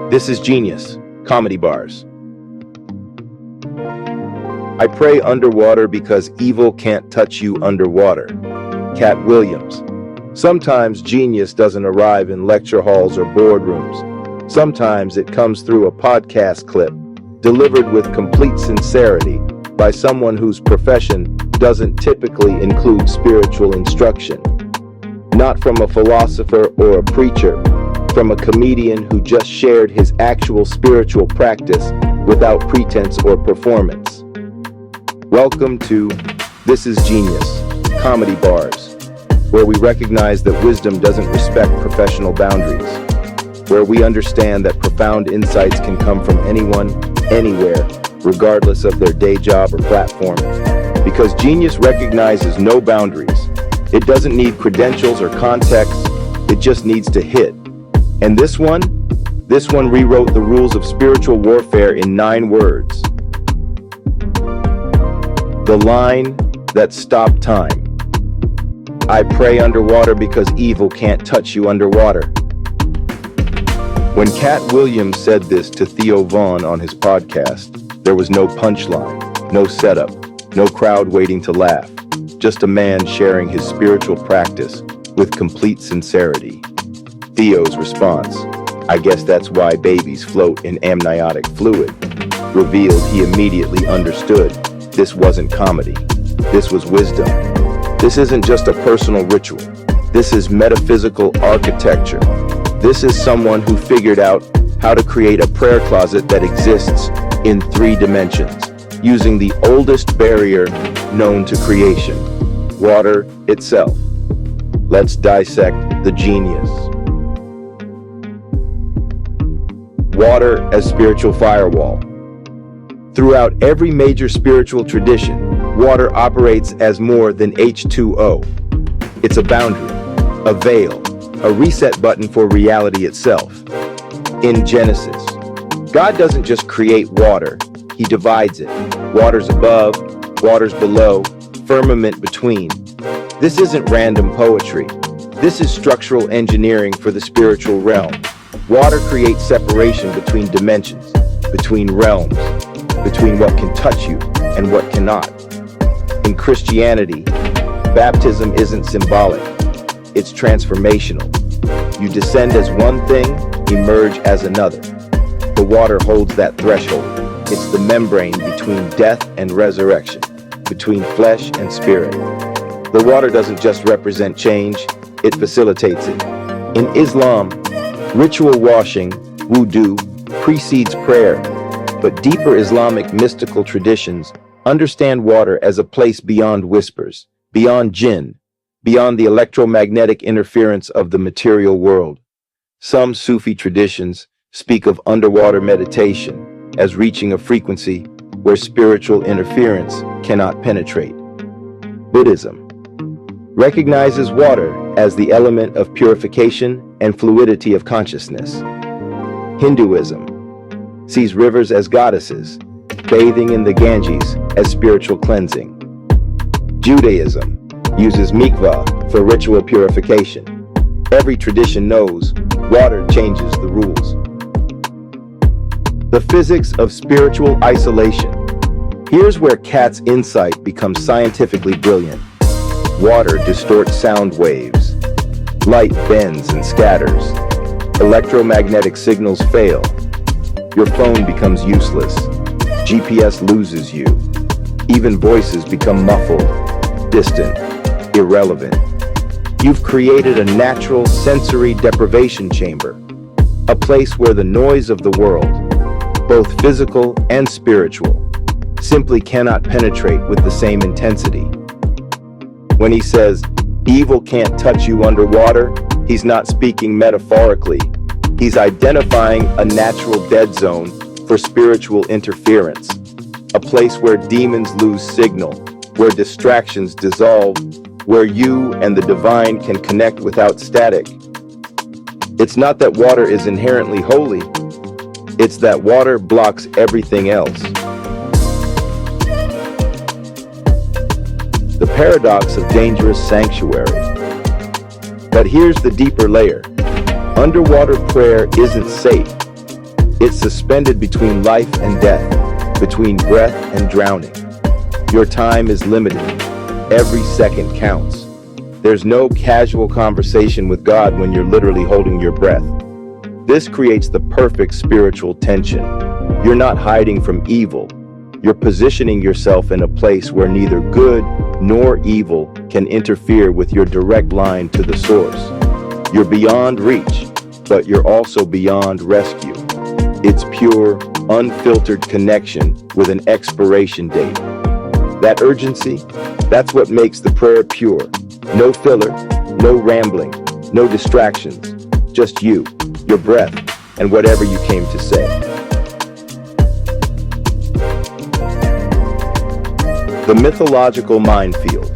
This is genius. Comedy bars. I pray underwater because evil can't touch you underwater. Katt Williams. Sometimes genius doesn't arrive in lecture halls or boardrooms. Sometimes it comes through a podcast clip, delivered with complete sincerity by someone whose profession doesn't typically include spiritual instruction. Not from a philosopher or a preacher, from a comedian who just shared his actual spiritual practice without pretense or performance. Welcome to This is Genius, Comedy Bars, where we recognize that wisdom doesn't respect professional boundaries, where we understand that profound insights can come from anyone, anywhere, regardless of their day job or platform. Because genius recognizes no boundaries. It doesn't need credentials or context, it just needs to hit. And this one rewrote the rules of spiritual warfare in 9 words. The line that stopped time. I pray underwater because evil can't touch you underwater. When Katt Williams said this to Theo Vaughn on his podcast, there was no punchline, no setup, no crowd waiting to laugh, just a man sharing his spiritual practice with complete sincerity. Theo's response, I guess that's why babies float in amniotic fluid, revealed he immediately understood this wasn't comedy. This was wisdom. This isn't just a personal ritual. This is metaphysical architecture. This is someone who figured out how to create a prayer closet that exists in 3 dimensions, using the oldest barrier known to creation, water itself. Let's dissect the genius. Water as spiritual firewall. Throughout every major spiritual tradition, water operates as more than H2O. It's a boundary, a veil, a reset button for reality itself. In Genesis, God doesn't just create water, He divides it. Waters above, waters below, firmament between. This isn't random poetry. This is structural engineering for the spiritual realm. Water creates separation between dimensions, between realms, between what can touch you and what cannot. In Christianity, baptism isn't symbolic, it's transformational. You descend as one thing, emerge as another. The water holds that threshold. It's the membrane between death and resurrection, between flesh and spirit. The water doesn't just represent change, it facilitates it. In Islam, ritual washing, wudu, precedes prayer, but deeper Islamic mystical traditions understand water as a place beyond whispers, beyond jinn, beyond the electromagnetic interference of the material world. Some Sufi traditions speak of underwater meditation as reaching a frequency where spiritual interference cannot penetrate. Buddhism recognizes water as the element of purification and fluidity of consciousness. Hinduism sees rivers as goddesses, bathing in the Ganges as spiritual cleansing. Judaism uses mikvah for ritual purification. Every tradition knows water changes the rules. The physics of spiritual isolation. Here's where Katt's insight becomes scientifically brilliant. Water distorts sound waves. Light bends and scatters. Electromagnetic signals fail. Your phone becomes useless. GPS loses you. Even voices become muffled, distant, irrelevant. You've created a natural sensory deprivation chamber, a place where the noise of the world, both physical and spiritual, simply cannot penetrate with the same intensity. When he says, evil can't touch you underwater, he's not speaking metaphorically. He's identifying a natural dead zone for spiritual interference, a place where demons lose signal, where distractions dissolve, where you and the divine can connect without static. It's not that water is inherently holy, it's that water blocks everything else. The paradox of dangerous sanctuary. But here's the deeper layer. Underwater prayer isn't safe. It's suspended between life and death, between breath and drowning. Your time is limited. Every second counts. There's no casual conversation with God when you're literally holding your breath. This creates the perfect spiritual tension. You're not hiding from evil. You're positioning yourself in a place where neither good nor evil can interfere with your direct line to the source. You're beyond reach, but you're also beyond rescue. It's pure, unfiltered connection with an expiration date. That urgency, that's what makes the prayer pure. No filler, no rambling, no distractions. Just you, your breath, and whatever you came to say. The mythological minefield.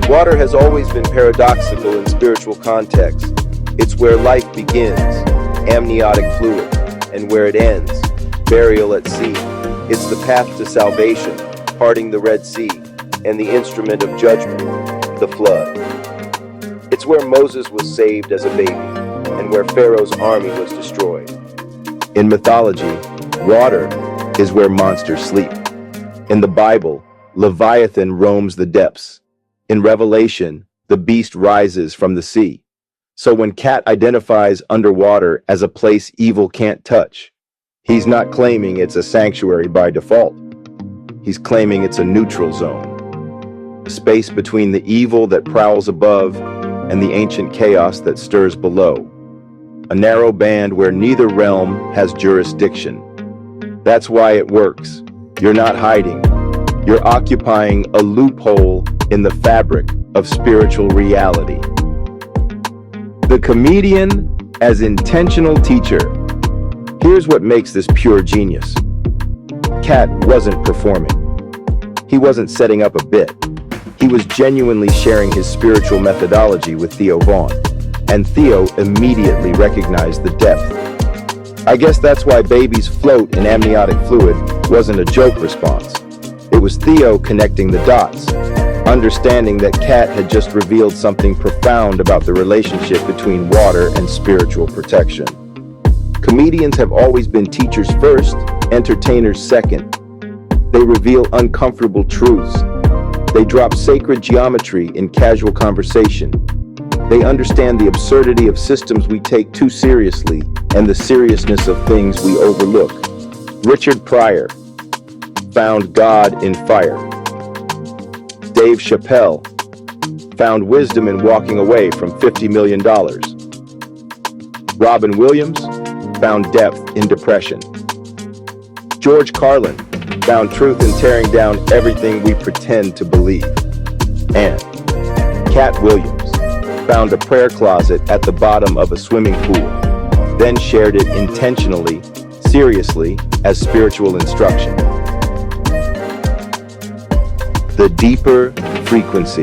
Water has always been paradoxical in spiritual contexts. It's where life begins, amniotic fluid, and where it ends, burial at sea. It's the path to salvation, parting the Red Sea, and the instrument of judgment, the flood. It's where Moses was saved as a baby, and where Pharaoh's army was destroyed. In mythology, water is where monsters sleep. In the Bible, Leviathan roams the depths. In Revelation, the beast rises from the sea. So when Katt identifies underwater as a place evil can't touch, he's not claiming it's a sanctuary by default. He's claiming it's a neutral zone, a space between the evil that prowls above and the ancient chaos that stirs below, a narrow band where neither realm has jurisdiction. That's why it works. You're not hiding. You're occupying a loophole in the fabric of spiritual reality. The comedian as intentional teacher. Here's what makes this pure genius. Katt wasn't performing. He wasn't setting up a bit. He was genuinely sharing his spiritual methodology with Theo Vaughn, and Theo immediately recognized the depth. I guess that's why babies float in amniotic fluid wasn't a joke response. It was Theo connecting the dots, understanding that Katt had just revealed something profound about the relationship between water and spiritual protection. Comedians have always been teachers first, entertainers second. They reveal uncomfortable truths. They drop sacred geometry in casual conversation. They understand the absurdity of systems we take too seriously and the seriousness of things we overlook. Richard Pryor found God in fire. Dave Chappelle found wisdom in walking away from $50 million. Robin Williams found depth in depression. George Carlin found truth in tearing down everything we pretend to believe. And Katt Williams found a prayer closet at the bottom of a swimming pool, then shared it intentionally, seriously, as spiritual instruction. The deeper frequency.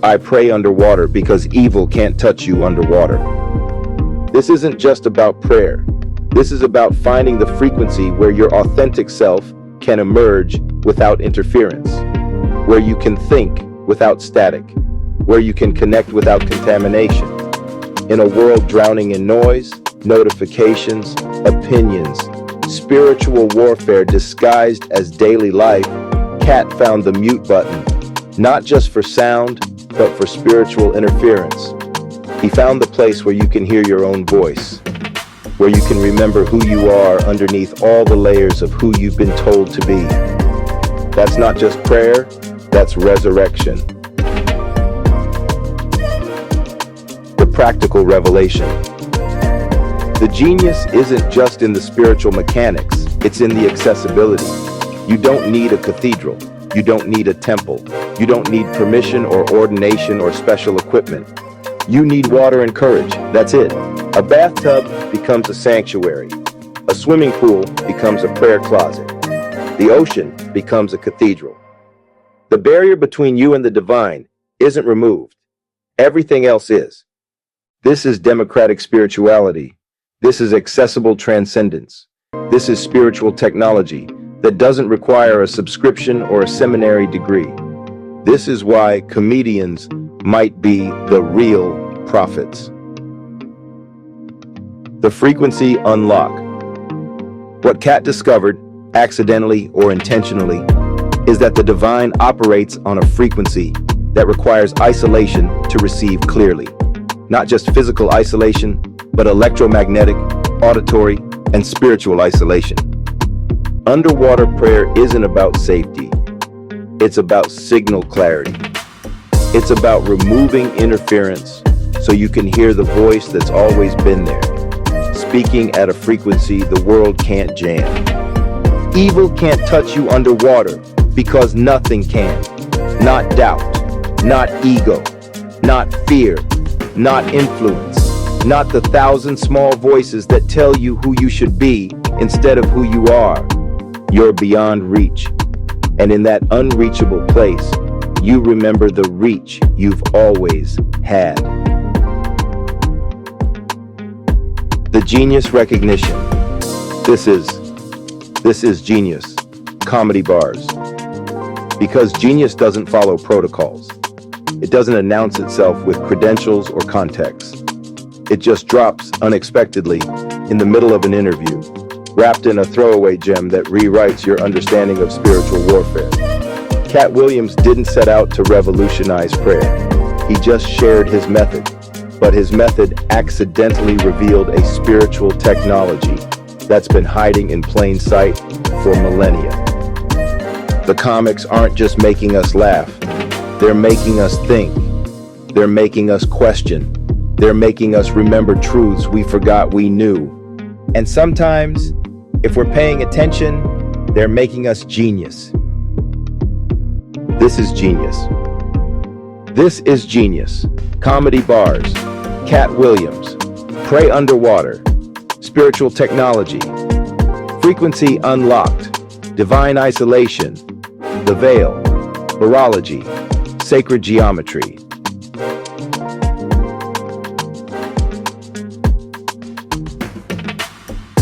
I pray underwater because evil can't touch you underwater. This isn't just about prayer. This is about finding the frequency where your authentic self can emerge without interference, where you can think without static, where you can connect without contamination. In a world drowning in noise, notifications, opinions, spiritual warfare disguised as daily life, Katt found the mute button, not just for sound, but for spiritual interference. He found the place where you can hear your own voice, where you can remember who you are underneath all the layers of who you've been told to be. That's not just prayer, that's resurrection. The practical revelation. The genius isn't just in the spiritual mechanics, it's in the accessibility. You don't need a cathedral. You don't need a temple. You don't need permission or ordination or special equipment. You need water and courage. That's it. A bathtub becomes a sanctuary. A swimming pool becomes a prayer closet. The ocean becomes a cathedral. The barrier between you and the divine isn't removed. Everything else is. This is democratic spirituality. This is accessible transcendence. This is spiritual technology that doesn't require a subscription or a seminary degree. This is why comedians might be the real prophets. The frequency unlock. What Katt discovered, accidentally or intentionally, is that the divine operates on a frequency that requires isolation to receive clearly. Not just physical isolation, but electromagnetic, auditory, and spiritual isolation. Underwater prayer isn't about safety. It's about signal clarity. It's about removing interference so you can hear the voice that's always been there, speaking at a frequency the world can't jam. Evil can't touch you underwater because nothing can. Not doubt, not ego, not fear, not influence, not the thousand small voices that tell you who you should be instead of who you are. You're beyond reach. And in that unreachable place, you remember the reach you've always had. The genius recognition. This is genius. Comedy bars. Because genius doesn't follow protocols. It doesn't announce itself with credentials or context. It just drops unexpectedly in the middle of an interview, wrapped in a throwaway gem that rewrites your understanding of spiritual warfare. Katt Williams didn't set out to revolutionize prayer. He just shared his method. But his method accidentally revealed a spiritual technology that's been hiding in plain sight for millennia. The comics aren't just making us laugh. They're making us think. They're making us question. They're making us remember truths we forgot we knew. And sometimes, if we're paying attention, they're making us genius. This is genius. This is genius. Comedy bars. Katt Williams. Pray underwater. Spiritual technology. Frequency unlocked. Divine isolation. The veil. Virology. Sacred geometry.